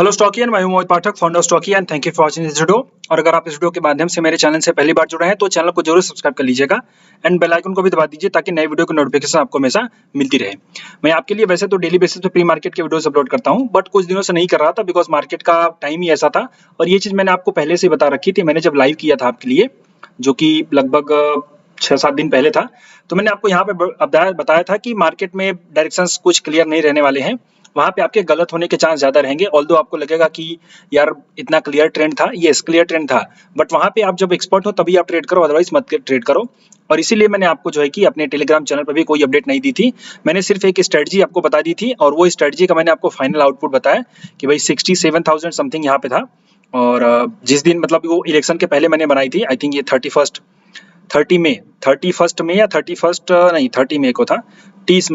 Hello Stockian, मैं हूं Mohit Pathak, founder of Stockian. Thank you for watching this video. और अगर आप इस वीडियो के माध्यम से मेरे चैनल से पहली बार जुड़े हैं तो चैनल को जरूर सब्सक्राइब कर लीजिएगा एंड बेल आइकन को भी दबा दीजिए ताकि नए वीडियो की नोटिफिकेशन आपको हमेशा मिलती रहे। मैं आपके लिए वैसे तो डेली बेसिस पे प्री मार्केट के वीडियोस अपलोड करता हूं, बट कुछ दिनों से नहीं कर रहा था बिकॉज मार्केट का टाइम ही ऐसा था। और ये चीज मैंने आपको पहले से बता रखी थी, मैंने जब लाइव किया था आपके लिए, जो कि लगभग 6-7 दिन पहले था। तो मैंने आपको यहाँ पे बताया था कि मार्केट में डायरेक्शंस कुछ क्लियर नहीं रहने वाले हैं, वहां पे आपके गलत होने के चांस ज्यादा रहेंगे। ऑल्दो आपको लगेगा कि यार इतना क्लियर ट्रेंड था, ये क्लियर ट्रेंड था, बट वहां पे आप जब एक्सपर्ट हो तभी आप ट्रेड करो, अदरवाइज मत ट्रेड करो। और इसीलिए मैंने आपको जो है कि अपने टेलीग्राम चैनल पर भी कोई अपडेट नहीं दी थी। मैंने सिर्फ एक स्ट्रेटजी आपको बता दी थी और वो स्ट्रेटजी का मैंने आपको फाइनल आउटपुट बताया कि भाई 67,000 समथिंग यहाँ पे था। और जिस दिन मतलब वो इलेक्शन के पहले मैंने बनाई थी, आई थिंक ये 31 मई या 31 नहीं 30 मई को था। 30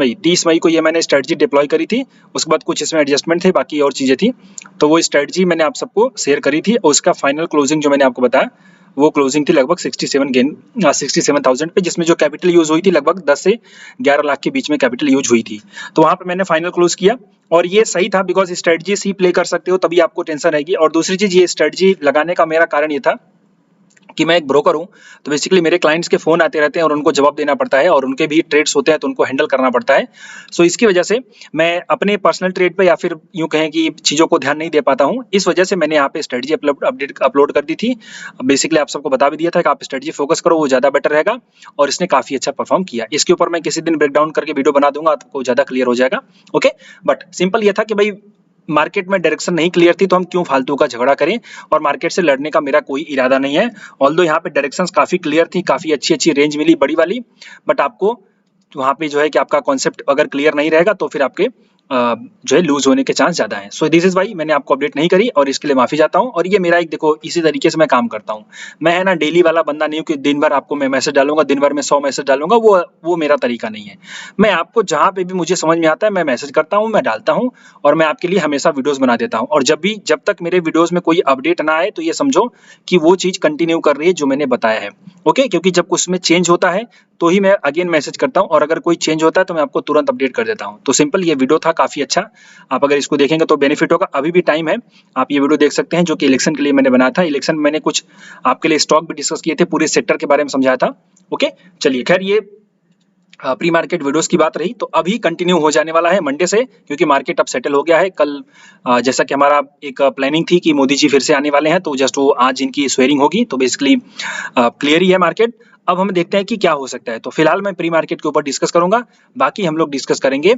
मई को ये मैंने स्ट्रेटजी डिप्लॉय करी थी। उसके बाद कुछ इसमें एडजस्टमेंट थे, बाकी और चीज़ें थी। तो वो स्ट्रेटजी मैंने आप सबको शेयर करी थी और उसका फाइनल क्लोजिंग जो मैंने आपको बताया वो क्लोजिंग थी लगभग 67,000 पे, जिसमें जो कैपिटल यूज हुई थी लगभग 10 से 11 लाख के बीच में कैपिटल यूज हुई थी। तो वहां पे मैंने फाइनल क्लोज किया और ये सही था बिकॉज स्ट्रेटजी सी प्ले कर सकते हो तभी आपको टेंशन रहेगी। और दूसरी चीज, ये स्ट्रेटजी लगाने का मेरा कारण ये था कि मैं एक ब्रोकर हूं, तो बेसिकली मेरे क्लाइंट्स के फोन आते रहते हैं और उनको जवाब देना पड़ता है और उनके भी ट्रेड्स होते हैं तो उनको हैंडल करना पड़ता है। सो इसकी वजह से मैं अपने पर्सनल ट्रेड पे या फिर यूं कहें कि चीज़ों को ध्यान नहीं दे पाता हूं। इस वजह से मैंने यहाँ पे स्ट्रेटजी अपलोड कर दी थी। बेसिकली आप सबको बता भी दिया था कि आप स्ट्रेटजी फोकस करो, वो ज़्यादा बेटर रहेगा। और इसने काफ़ी अच्छा परफॉर्म किया। इसके ऊपर मैं किसी दिन ब्रेकडाउन करके वीडियो बना दूंगा, आपको ज़्यादा क्लियर हो जाएगा। ओके, बट सिंपल ये था कि भाई मार्केट में डायरेक्शन नहीं क्लियर थी तो हम क्यों फालतू का झगड़ा करें, और मार्केट से लड़ने का मेरा कोई इरादा नहीं है। ऑल्दो यहाँ पे डायरेक्शंस काफी क्लियर थी, काफी अच्छी अच्छी रेंज मिली बड़ी वाली, बट आपको वहाँ पे जो है कि आपका कॉन्सेप्ट अगर क्लियर नहीं रहेगा तो फिर आपके जो है लूज होने के चांस ज्यादा है। सो दिस इज वाई मैंने आपको अपडेट नहीं करी और इसके लिए माफी चाहता हूँ। और ये मेरा एक, देखो इसी तरीके से मैं काम करता हूँ। मैं है ना डेली वाला बंदा नहीं हूँ कि दिन भर आपको मैं मैसेज डालूंगा, दिन भर में 100 मैसेज डालूंगा, वो मेरा तरीका नहीं है। मैं आपको जहाँ पे भी मुझे समझ में आता है मैं मैसेज करता हूँ, मैं डालता हूँ और मैं आपके लिए हमेशा वीडियोस बना देता हूँ। और जब तक मेरे वीडियोस में कोई अपडेट ना आए तो ये समझो कि वो चीज कंटिन्यू कर रही है जो मैंने बताया है। ओके, क्योंकि जब उसमें चेंज होता है तो ही मैं अगेन मैसेज करता हूँ और अगर कोई चेंज होता है तो मैं आपको तुरंत अपडेट कर देता हूँ। तो सिंपल ये वीडियो था काफी अच्छा, आप अगर इसको देखेंगे तो बेनिफिट होगा। अभी भी टाइम है, आप ये वीडियो देख सकते हैं जो कि इलेक्शन के लिए मैंने बनाया था। इलेक्शन मैंने कुछ आपके लिए स्टॉक भी डिस्कस किए थे, पूरे सेक्टर के बारे में समझाया था। ओके चलिए, खैर ये प्री मार्केट वीडियोस की बात रही तो अभी कंटिन्यू हो जाने वाला है मंडे से, क्योंकि मार्केट अब सेटल हो गया है। कल जैसा कि हमारा एक प्लानिंग थी कि मोदी जी फिर से आने वाले हैं, तो जस्ट वो आज इनकी स्वेरिंग होगी, तो बेसिकली क्लियर ही है मार्केट। अब हम देखते हैं कि क्या हो सकता है। तो फिलहाल मैं प्री मार्केट के ऊपर डिस्कस करूंगा, बाकी हम लोग डिस्कस करेंगे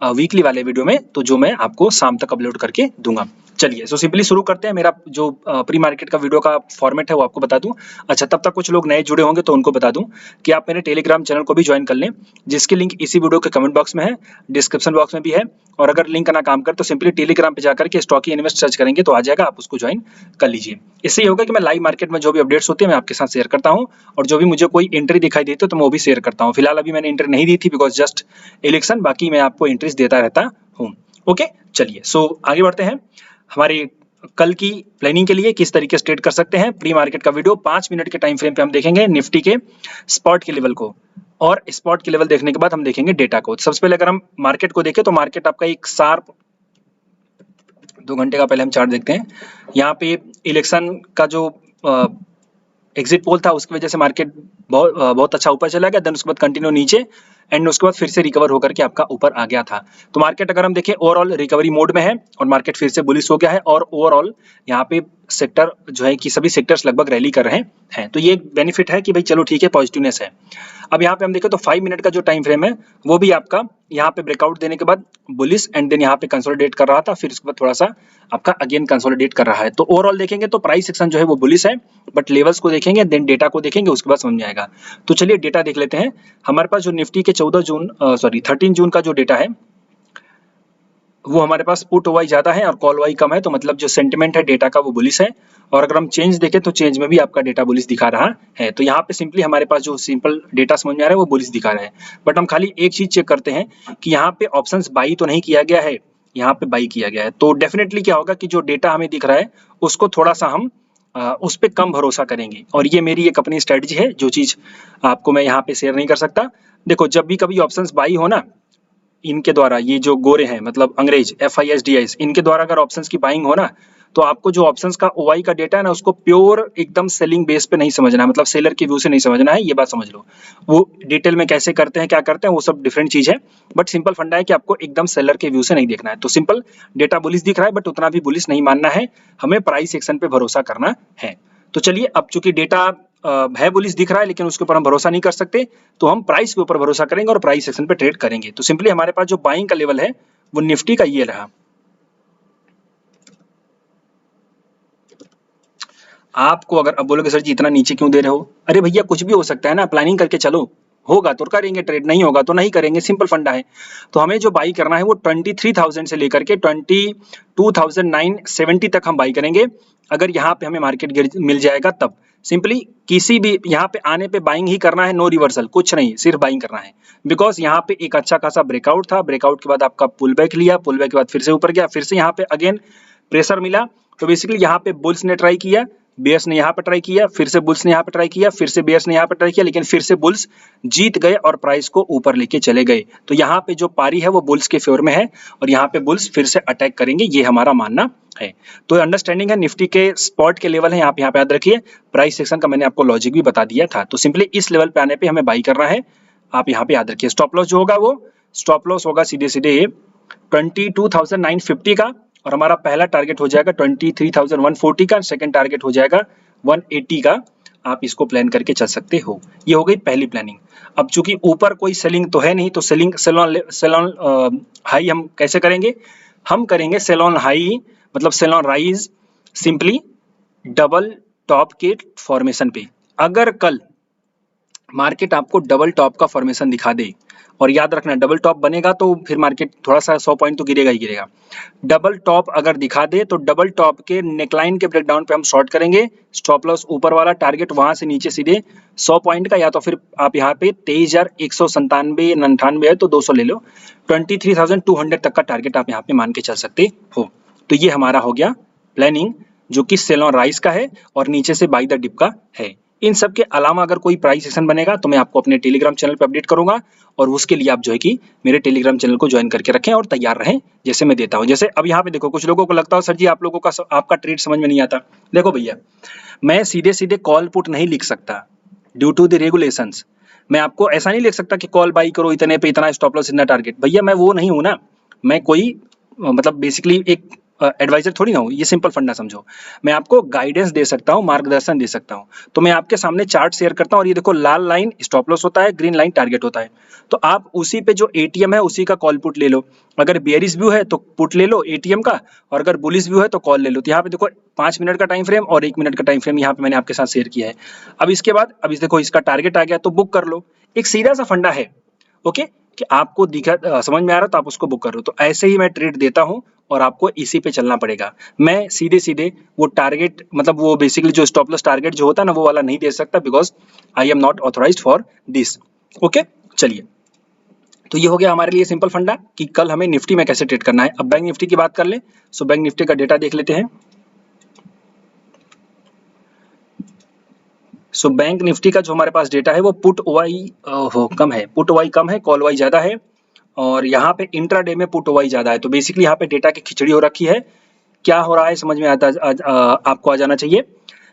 वीकली वाले वीडियो में, तो जो मैं आपको शाम तक अपलोड करके दूंगा। चलिए सो सिंपली शुरू करते हैं। मेरा जो प्री मार्केट का वीडियो का फॉर्मेट है वो आपको बता दूं। अच्छा, तब तक कुछ लोग नए जुड़े होंगे तो उनको बता दूं कि आप मेरे टेलीग्राम चैनल को भी ज्वाइन कर लें, जिसकी लिंक इसी वीडियो के कमेंट बॉक्स में है, डिस्क्रिप्शन बॉक्स में भी है। और अगर लिंक ना काम करे तो सिंपली टेलीग्राम पे जाकर के स्टॉकी इन्वेस्ट सर्च करेंगे तो आ जाएगा, आप उसको ज्वाइन कर लीजिए। इससे ये होगा कि मैं लाइव मार्केट में जो भी अपडेट्स होती है मैं आपके साथ शेयर करता हूँ और जो भी मुझे कोई एंट्री दिखाई देती है तो मैं वो भी शेयर करता हूँ। फिलहाल अभी मैंने एंट्री नहीं दी थी बिकॉज जस्ट इलेक्शन, बाकी मैं आपको एंट्रीज देता रहता हूँ। ओके चलिए, सो आगे बढ़ते हैं। हमारी कल की प्लानिंग के लिए किस तरीके से ट्रेड कर सकते हैं, प्री मार्केट का वीडियो 5 मिनट के टाइम फ्रेम पे हम देखेंगे निफ्टी के स्पॉट के लेवल को, और स्पॉट के लेवल देखने के बाद हम देखेंगे डेटा को। सबसे पहले अगर हम मार्केट को देखें तो मार्केट आपका एक शार्प 2 घंटे का पहले हम चार्ट देखते हैं। यहाँ पे इलेक्शन का जो एग्जिट पोल था उसकी वजह से मार्केट बहुत अच्छा ऊपर चला गया, देन उसके बाद कंटिन्यू नीचे एंड उसके बाद फिर से रिकवर होकर के आपका ऊपर आ गया था। तो मार्केट अगर हम देखें ओवरऑल रिकवरी मोड में है और मार्केट फिर से बुलिश हो गया है और ओवरऑल यहाँ पे सेक्टर जो है कि सभी सेक्टर्स लगभग रैली कर रहे हैं। तो ये बेनिफिट है कि भाई चलो ठीक है, पॉजिटिवनेस है। अब यहाँ पे हम देखें तो 5 मिनट का जो टाइम फ्रेम है वो भी आपका यहाँ पे ब्रेकआउट देने के बाद बुलिश एंड देन यहाँ पे कंसोलिडेट कर रहा था, फिर उसके बाद थोड़ा सा आपका अगेन कंसोलिडेट कर रहा है। तो ओवरऑल देखेंगे तो प्राइस सेक्शन जो है वो बुलिश है, बट लेवल्स को देखेंगे देन डेटा को देखेंगे, उसके बाद समझ में आएगा। तो चलिए डेटा देख लेते हैं। हमारे पास जो निफ्टी के 13 जून का जो डेटा है वो हमारे पास पुट वाई ज्यादा है और कॉल वाई कम है, तो मतलब जो सेंटिमेंट है डेटा का वो बुलिश है। और अगर हम चेंज देखें तो चेंज में भी आपका डेटा बुलिश दिखा रहा है। तो यहाँ पे सिंपली हमारे पास जो सिंपल डेटा समझ में आ रहा है वो बुलिश दिखा रहा है। बट हम खाली एक चीज चेक करते हैं कि यहाँ पे ऑप्शंस बाई तो नहीं किया गया है, यहाँ पे बाई किया गया है। तो डेफिनेटली क्या होगा कि जो डेटा हमें दिख रहा है उसको थोड़ा सा हम उस पर कम भरोसा करेंगे। और ये मेरी एक अपनी स्ट्रेटजी है, जो चीज आपको मैं यहाँ पे शेयर नहीं कर सकता। देखो जब भी कभी ऑप्शंस बाई हो ना इनके द्वारा, ये जो गोरे हैं मतलब अंग्रेज FISDIS, इनके द्वारा अगर ऑप्शंस की बाइंग हो ना, तो आपको जो ऑप्शंस का OI का डेटा है ना, उसको प्योर एकदम सेलिंग बेस पे नहीं समझना है, मतलब सेलर के व्यू से नहीं समझना है, ये बात समझ लो। वो डिटेल में कैसे करते हैं, क्या करते हैं, वो सब डिफरेंट चीज है, बट सिंपल फंडा है कि आपको एकदम सेलर के व्यू से नहीं देखना है। तो सिंपल डेटा बुलिश दिख रहा है, बट उतना भी बुलिश नहीं मानना है, हमें प्राइस एक्शन पे भरोसा करना है। तो चलिए, अब चूंकि डेटा है बुलिश दिख रहा है, लेकिन उसके ऊपर हम भरोसा नहीं कर सकते, तो हम प्राइस के ऊपर भरोसा करेंगे और प्राइस सेक्शन पे ट्रेड करेंगे। तो सिंपली हमारे पास जो बाइंग का लेवल है वो निफ्टी का ये रहा। आपको अगर अब बोलोगे सर जी इतना नीचे क्यों दे रहे हो, अरे भैया कुछ भी हो सकता है ना, प्लानिंग करके चलो, होगा तो करेंगे ट्रेड, नहीं होगा तो नहीं करेंगे, सिंपल फंडा है। तो हमें जो बाई करना है वो 23,000 से लेकर के 22,970 तक हम बाई करेंगे। अगर यहाँ पे हमें मार्केट मिल जाएगा तब सिंपली किसी भी यहाँ पे आने पे बाइंग ही करना है, नो रिवर्सल, कुछ नहीं, सिर्फ बाइंग करना है। बिकॉज यहाँ पे एक अच्छा खासा ब्रेकआउट था, ब्रेकआउट के बाद आपका पुल बैक लिया, पुल बैक के बाद फिर से ऊपर गया, फिर से यहाँ पे अगेन प्रेशर मिला। तो बेसिकली यहाँ पे बुल्स ने ट्राई किया, बेयर्स ने यहाँ पे ट्राई किया, फिर से बुल्स ने यहाँ पे ट्राई किया, फिर से बेयर्स ने यहाँ पे ट्राई किया, लेकिन फिर से बुल्स जीत गए और प्राइस को ऊपर लेके चले गए। तो यहाँ पे जो पारी है वो बुल्स के फेवर में है और यहाँ पे बुल्स फिर से अटैक करेंगे, ये हमारा मानना है। तो अंडरस्टैंडिंग है, निफ्टी के स्पॉट के लेवल है, यहाँ पे याद रखिए। प्राइस सेक्शन का मैंने आपको लॉजिक भी बता दिया था। तो सिंपली इस लेवल पे आने पे हमें बाई करना है, आप यहाँ पे याद रखिए। स्टॉप लॉस जो होगा वो स्टॉप लॉस होगा सीधे सीधे 22,950 का, और हमारा पहला टारगेट हो जाएगा 23,140 का, सेकंड टारगेट हो जाएगा 180 का। आप इसको प्लान करके चल सकते हो। ये हो गई पहली प्लानिंग। अब चूंकि ऊपर कोई सेलिंग तो है नहीं, तो सेल ऑन हाई हम कैसे करेंगे, हम करेंगे सेल ऑन हाई मतलब sell on rise simply double top के फॉर्मेशन पे। अगर कल मार्केट आपको डबल टॉप का फॉर्मेशन दिखा दे, और याद रखना डबल टॉप बनेगा तो फिर मार्केट थोड़ा सा 100 पॉइंट तो गिरेगा ही गिरेगा। डबल टॉप अगर दिखा दे तो डबल टॉप के नेकलाइन के ब्रेकडाउन पे हम शॉर्ट करेंगे। स्टॉप लॉस ऊपर वाला, टारगेट वहां से नीचे सीधे 100 पॉइंट का, या तो फिर आप यहाँ पे 23,197 है तो 200 ले लो, 23,200 तक का टारगेट आप यहाँ पे मान के चल सकते हो। तो ये हमारा हो गया प्लानिंग, जो कि सेल ऑन राइज का है और नीचे से बाई द डिप का है। इन सब के अलावा अगर कोई प्राइस सेशन बनेगा तो मैं आपको अपने टेलीग्राम चैनल पे अपडेट करूंगा, और उसके लिए आप जो है कि मेरे टेलीग्राम चैनल को ज्वाइन करके रखें और तैयार रहें, जैसे मैं देता हूं। जैसे अब यहाँ पे देखो, कुछ लोगों को लगता है सर जी आप लोगों का आपका ट्रेड समझ में नहीं आता। देखो भैया, मैं सीधे सीधे कॉल पुट नहीं लिख सकता ड्यू टू द रेगुलेशंस। मैं आपको ऐसा नहीं लिख सकता कि कॉल बाई करो इतने पे इतना स्टॉप लॉस इतना टारगेट, भैया मैं वो नहीं हूं ना। मैं कोई मतलब बेसिकली एक एडवाइजर थोड़ी ना हूँ, ये सिंपल फंडा समझो। मैं आपको गाइडेंस दे सकता हूँ, मार्गदर्शन दे सकता हूँ। तो मैं आपके सामने चार्ट शेयर करता हूँ, और ये देखो लाल लाइन स्टॉप लॉस होता है, ग्रीन लाइन टारगेट होता है। तो आप उसी पे जो एटीएम है उसी का कॉल पुट ले लो। अगर बेयरिश व्यू है तो पुट ले लो एटीएम का, और अगर बुलिश व्यू है तो कॉल ले लो। तो यहाँ पे देखो 5 मिनट का टाइम फ्रेम और 1 मिनट का टाइम फ्रेम यहाँ पे मैंने आपके साथ शेयर किया है। अब इसके बाद अब इस देखो इसका टारगेट आ गया तो बुक कर लो। एक सीधा सा फंडा है, ओके, कि आपको दिखा समझ में आ रहा तो आप उसको बुक कर लो। तो ऐसे ही मैं ट्रेड देता हूँ और आपको इसी पे चलना पड़ेगा। मैं सीधे सीधे वो टारगेट मतलब वो बेसिकली जो स्टॉप लॉस टारगेट जो होता है ना वो वाला नहीं दे सकता, because I am not authorised for this. Okay, चलिए, तो ये हो गया हमारे लिए सिंपल फंडा कि कल हमें निफ्टी में कैसे ट्रेड करना है। अब बैंक निफ्टी की बात कर ले। सो बैंक निफ्टी का डेटा देख लेते हैं। सो बैंक निफ्टी का जो हमारे पास डेटा है वो पुट वाई कम है, पुट वाई कम है, कॉल वाई ज्यादा है, और यहाँ पे इंट्राडे में पुट वाई ज्यादा है। तो बेसिकली यहाँ पे डेटा की खिचड़ी हो रखी है। क्या हो रहा है समझ में आपको आ जाना चाहिए।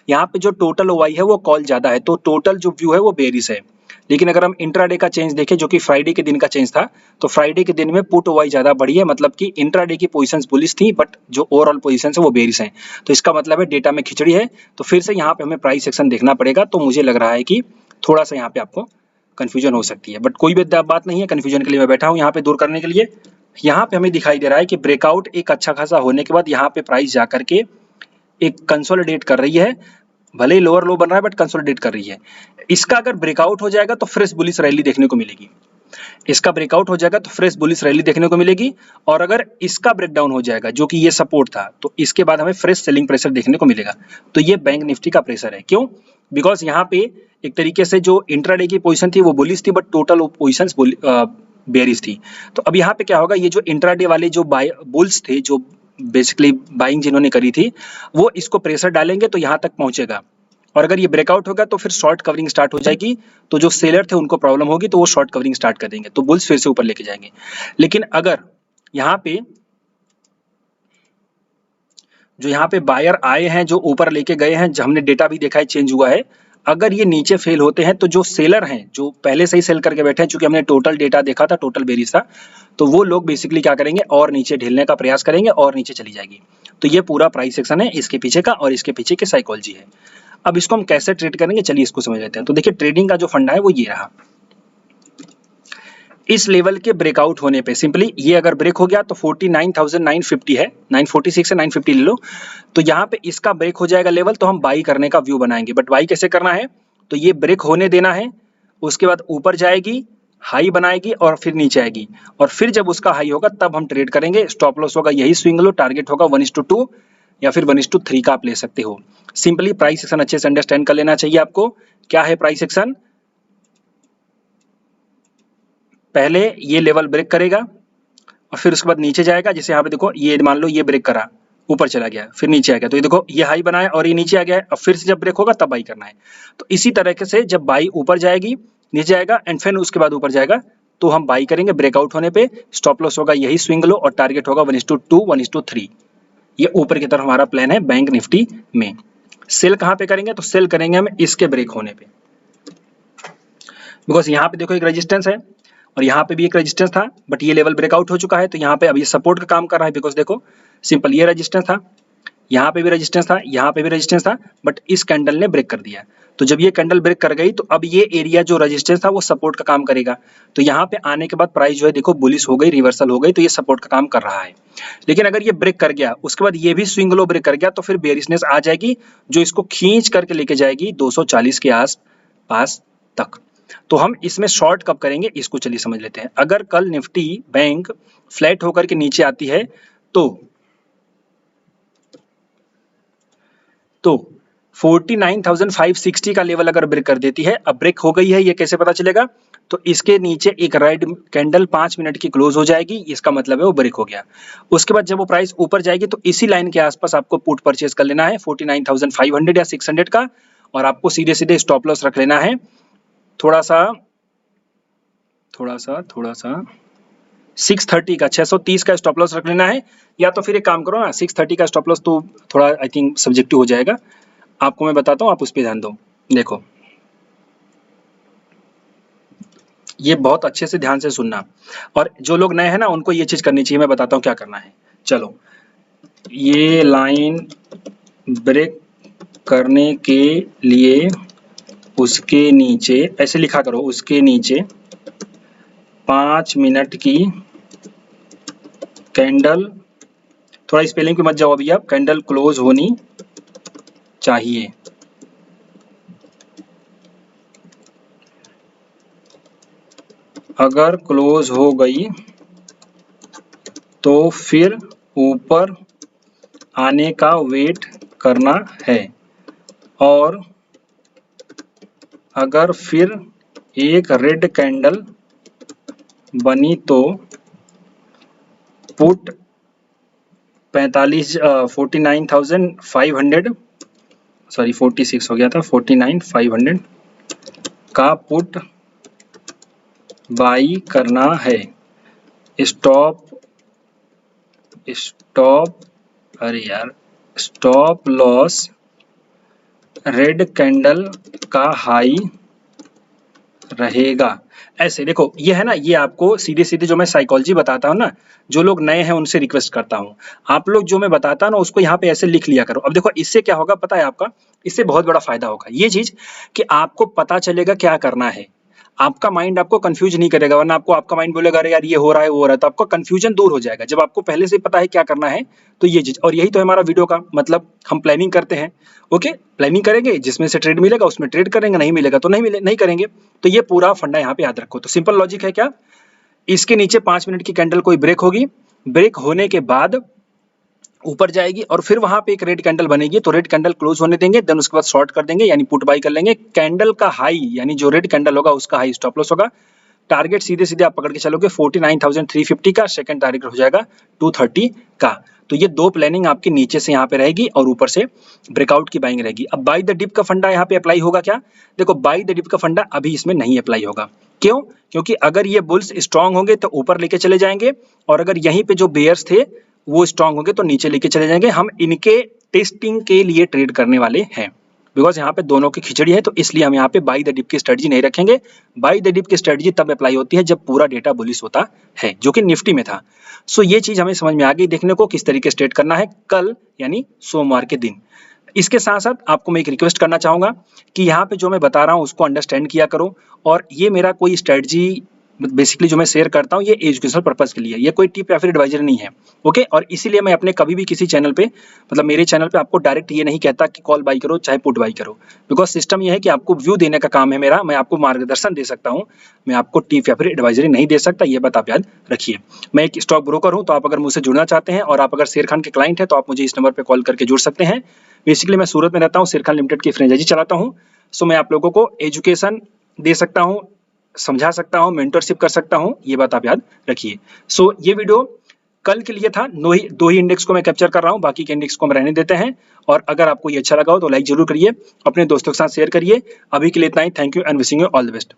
यहाँ पे जो टोटल ओवाई है वो कॉल ज्यादा है, तो टोटल जो व्यू है वो बेरिश है। लेकिन अगर हम इंट्राडे का चेंज देखें, जो कि फ्राइडे के दिन का चेंज था, तो फ्राइडे के दिन में पुट ओवाई ज्यादा बढ़ी है, मतलब कि इंट्राडे की पोजीशंस बुलिश थी, बट जो ओवरऑल पोजीशंस है वो बेरिश हैं। तो इसका मतलब है डेटा में खिचड़ी है। तो फिर से यहाँ पे हमें प्राइस सेक्शन देखना पड़ेगा। तो मुझे लग रहा है कि थोड़ा सा यहाँ पे आपको कंफ्यूजन हो सकती है, बट कोई भी बात नहीं है, कंफ्यूजन के लिए मैं बैठा हूँ यहाँ पे दूर करने के लिए। यहाँ पे हमें दिखाई दे रहा है कि ब्रेकआउट एक अच्छा खासा होने के बाद यहाँ पे प्राइस जा करके एक कंसोलिडेट कर रही है, भले ही लोअर लो बन रहा है बट कंसोलिडेट कर रही है। इसका अगर ब्रेकआउट हो जाएगा तो फ्रेश बुलिश रैली देखने को मिलेगी। इसका ब्रेकआउट हो जाएगा तो फ्रेश बुलिश रैली देखने को मिलेगी, और अगर इसका ब्रेकडाउन हो जाएगा जो कि ये सपोर्ट था, तो इसके बाद हमें फ्रेश सेलिंग प्रेशर देखने को मिलेगा। तो ये बैंक निफ्टी का प्रेशर है। क्यों? बिकॉज यहाँ पे एक तरीके से जो इंट्राडे की पोजीशन थी वो बुलिश थी, बट टोटल पोजीशंस बेरिश थी। तो अब यहाँ पे क्या होगा, ये जो इंट्राडे वाले जो बुल्स थे, जो बेसिकली बाइंग जिन्होंने करी थी, वो इसको प्रेशर डालेंगे तो यहाँ तक पहुंचेगा, और अगर ये ब्रेकआउट होगा तो फिर शॉर्ट कवरिंग स्टार्ट हो जाएगी, तो जो सेलर थे उनको प्रॉब्लम होगी, तो वो शॉर्ट कवरिंग स्टार्ट कर देंगे, तो बुल्स फिर से ऊपर लेके जाएंगे। लेकिन अगर यहाँ पे जो यहाँ पे बायर आए हैं, जो ऊपर लेके गए हैं, जो हमने डेटा भी देखा है चेंज हुआ है, अगर ये नीचे फेल होते हैं तो जो सेलर हैं, जो पहले से ही सेल करके बैठे हैं, चूंकि हमने टोटल डेटा देखा था, टोटल बेरीज था, तो वो लोग बेसिकली क्या करेंगे, और नीचे ढीलने का प्रयास करेंगे और नीचे चली जाएगी। तो ये पूरा प्राइस सेक्शन है इसके पीछे का, और इसके पीछे की साइकोलॉजी है। अब इसको हम कैसे ट्रेड करेंगे, चलिए इसको समझ लेते हैं। तो देखिए ट्रेडिंग का जो फंडा है वो ये रहा, इस लेवल के ब्रेकआउट होने पे सिंपली ये अगर ब्रेक हो गया तो 49,950 है, 946 है, 950 ले लो, तो यहाँ पे इसका ब्रेक हो जाएगा लेवल, तो हम बाई करने का व्यू बनाएंगे। बट बाई कैसे करना है, तो ये ब्रेक होने देना है, उसके बाद ऊपर जाएगी, हाई बनाएगी और फिर नीचे आएगी, और फिर जब उसका हाई होगा तब हम ट्रेड करेंगे। स्टॉप लॉस होगा यही स्विंग लो, टारगेट होगा 1:2 या फिर 1:3 का आप ले सकते हो। सिंपली प्राइस सेक्शन अच्छे से अंडरस्टैंड कर लेना चाहिए आपको। क्या है प्राइस सेक्शन, पहले ये लेवल ब्रेक करेगा और फिर उसके बाद नीचे जाएगा, जैसे यहाँ पे देखो ये मान लो ये ब्रेक करा, ऊपर चला गया, फिर नीचे आ गया, तो ये देखो ये हाई बनाया और ये नीचे आ गया है, अब फिर से जब ब्रेक होगा तब बाई करना है। तो इसी तरीके से जब बाई ऊपर जाएगी, नीचे आएगा एंड फिर उसके बाद ऊपर जाएगा, तो हम बाई करेंगे ब्रेकआउट होने पे। स्टॉप लॉस होगा यही स्विंग लो और टारगेट होगा 1:2 1:3। ये ऊपर की तरफ हमारा प्लान है बैंक निफ्टी में। सेल कहाँ पे करेंगे, तो सेल करेंगे हम इसके ब्रेक होने पे, बिकॉज यहाँ पे देखो एक रेजिस्टेंस है और यहाँ पे भी एक रेजिस्टेंस था, बट ये लेवल ब्रेकआउट हो चुका है, तो यहाँ पे अब ये सपोर्ट का काम कर रहा है। बिकॉज देखो सिंपल ये रेजिस्टेंस था, यहाँ पे भी रेजिस्टेंस था, यहाँ पे भी रेजिस्टेंस था, बट इस कैंडल ने ब्रेक कर दिया। तो जब ये कैंडल ब्रेक कर गई तो अब ये एरिया जो रेजिस्टेंस था वो सपोर्ट का काम करेगा। तो यहाँ पे आने के बाद प्राइस जो है देखो बुलिश हो गई, रिवर्सल हो गई, तो ये सपोर्ट का काम कर रहा है। लेकिन अगर ये ब्रेक कर गया, उसके बाद ये भी स्विंग लो ब्रेक कर गया, तो फिर बेरिशनेस आ जाएगी जो इसको खींच करके लेके जाएगी 240 के आस पास तक। तो हम इसमें शॉर्ट कब करेंगे इसको चलिए समझ लेते हैं। अगर कल निफ्टी बैंक फ्लैट होकर के नीचे आती है तो 49,560 का लेवल अगर ब्रेक कर देती है, अब ब्रेक हो गई है, ये कैसे पता चलेगा, तो इसके नीचे एक रेड कैंडल 5 मिनट की क्लोज हो जाएगी, इसका मतलब है वो ब्रेक हो गया। उसके बाद जब वो प्राइस ऊपर जाएगी तो इसी लाइन के आसपास आपको पुट परचेज कर लेना है 49,500 या 600 का, और आपको सीधे सीधे स्टॉप लॉस रख लेना है थोड़ा सा 630 का, 630 का स्टॉप लॉस रख लेना है। या तो फिर एक काम करो ना, 630 का स्टॉप लॉस तो थोड़ा आई थिंक सब्जेक्टिव हो जाएगा, आपको मैं बताता हूँ, आप उस पर ध्यान दो। देखो ये बहुत अच्छे से ध्यान से सुनना, और जो लोग नए हैं ना उनको ये चीज करनी चाहिए, मैं बताता हूँ क्या करना है। चलो ये लाइन ब्रेक करने के लिए उसके नीचे ऐसे लिखा करो, उसके नीचे 5 मिनट की कैंडल, थोड़ा स्पेलिंग पे मत जाओ अभी आप, कैंडल क्लोज होनी चाहिए। अगर क्लोज हो गई तो फिर ऊपर आने का वेट करना है, और अगर फिर एक रेड कैंडल बनी तो पुट 49,500 सॉरी 46 हो गया था, 49,500 का पुट बाई करना है। स्टॉप लॉस रेड कैंडल का हाई रहेगा। ऐसे देखो ये है ना, ये आपको सीधे सीधे जो मैं साइकोलॉजी बताता हूँ ना, जो लोग नए हैं उनसे रिक्वेस्ट करता हूँ, आप लोग जो मैं बताता हूँ ना उसको यहाँ पे ऐसे लिख लिया करो। अब देखो इससे क्या होगा पता है आपका, इससे बहुत बड़ा फायदा होगा ये चीज कि आपको पता चलेगा क्या करना है, आपका माइंड आपको कंफ्यूज नहीं करेगा, वरना आपको आपका माइंड बोलेगा अरे यार ये हो रहा है वो हो रहा है, तो आपका कंफ्यूजन दूर हो जाएगा जब आपको पहले से पता है क्या करना है। तो ये चीज, और यही तो है हमारा वीडियो का मतलब, हम प्लानिंग करते हैं। ओके प्लानिंग करेंगे, जिसमें से ट्रेड मिलेगा उसमें ट्रेड करेंगे, नहीं मिलेगा तो नहीं करेंगे। तो ये पूरा फंडा यहाँ पे याद रखो। तो सिंपल लॉजिक है क्या, इसके नीचे 5 मिनट की कैंडल कोई ब्रेक होगी, ब्रेक होने के बाद ऊपर जाएगी और फिर वहां पे एक रेड कैंडल बनेगी, तो रेड कैंडल क्लोज होने देंगे, देन उसके बाद शॉर्ट कर देंगे यानी पुट बाई कर लेंगे। कैंडल का हाई यानी जो रेड कैंडल होगा उसका हाई स्टॉप लॉस होगा टारगेट सीधे सीधे आप पकड़ के चलोगे 49,350 का, सेकंड टारगेट हो जाएगा 230 का। तो ये दो प्लानिंग आपकी नीचे से यहाँ पे रहेगी और ऊपर से ब्रेकआउट की बाइंग रहेगी। अब बाय द डिप का फंडा यहाँ पे अप्लाई होगा क्या? देखो बाय द डिप का फंडा अभी इसमें नहीं अप्लाई होगा। क्यों? क्योंकि अगर ये बुल्स स्ट्रांग होंगे तो ऊपर लेके चले जाएंगे, और अगर यहीं पे जो बेयर्स थे वो स्ट्रांग होंगे तो नीचे लेके चले जाएंगे। हम इनके टेस्टिंग के लिए ट्रेड करने वाले हैं, बिकॉज यहाँ पे दोनों की खिचड़ी है, तो इसलिए हम यहाँ पे बाय द डिप की स्ट्रेटजी नहीं रखेंगे। बाय द डिप की स्ट्रेटजी तब अप्लाई होती है जब पूरा डेटा बुलिश होता है, जो कि निफ्टी में था। सो ये चीज हमें समझ में आ गई देखने को किस तरीके से ट्रेड करना है कल यानी सोमवार के दिन। इसके साथ साथ आपको मैं एक रिक्वेस्ट करना चाहूंगा कि यहाँ पे जो मैं बता रहा हूँ उसको अंडरस्टैंड किया करो, और ये मेरा कोई स्ट्रेटजी बेसिकली जो मैं शेयर करता हूँ ये एजुकेशनल पर्पस के लिए, ये कोई टिप या फिर एडवाइजरी नहीं है, ओके। और इसीलिए मैं अपने कभी भी किसी चैनल पे मतलब मेरे चैनल पे आपको डायरेक्ट ये नहीं कहता कि कॉल बाई करो चाहे पुट बाई करो, बिकॉज सिस्टम ये है कि आपको व्यू देने का काम है मेरा, मैं आपको मार्गदर्शन दे सकता हूँ, मैं आपको टिप या फिर एडवाइजरी नहीं दे सकता, ये बात आप याद रखिए। मैं एक स्टॉक ब्रोकर हूँ, तो आप अगर मुझसे जुड़ना चाहते हैं और आप अगर शेर खान के क्लाइंट हैं तो आप मुझे इस नंबर पर कॉल करके जुड़ सकते हैं। बेसिकली मैं सूरत में रहता हूँ, शेर खान लिमिटेड की फ्रेंचाइजी चलाता हूँ। सो मैं आप लोगों को एजुकेशन दे सकता हूँ, समझा सकता हूँ, मेंटरशिप कर सकता हूँ, ये बात आप याद रखिए। सो ये वीडियो कल के लिए था, दो ही इंडेक्स को मैं कैप्चर कर रहा हूँ, बाकी के इंडेक्स को हम रहने देते हैं। और अगर आपको ये अच्छा लगा हो तो लाइक जरूर करिए, अपने दोस्तों के साथ शेयर करिए। अभी के लिए इतना ही, thank you and wishing you all the best.